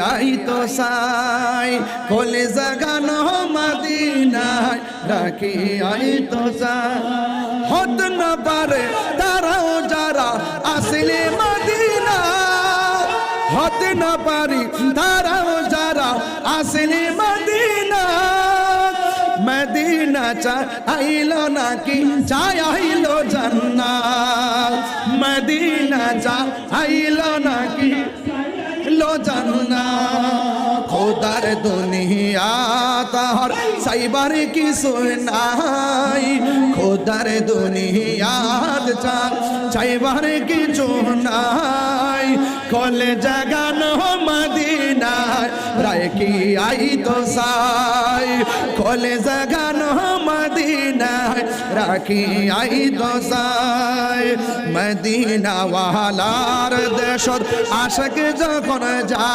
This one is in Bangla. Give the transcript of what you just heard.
আই তো সাই কোলে জাগানো মদিনায় রাখি আই তো সাই হত না পারে তারাও যারা আসলে মদিনা হত না পারি তারাও যারা আসলে মদিনা মদিনা চাইলো নাকি চাইলো জান্নাত মদিনা চাইলো নাকি লো জান্নাত খোদার দুনিয়া তার সাইবার কি নাই খোদার দুনিয়া চাইবার কিছু নাই কলে জাগানো মদিনায় রায় কি আই তো সাই কলে জাগানো মদিনায় রাখি আই তো সাই মদিনা ওয়ালার দেশত আশক যখন যা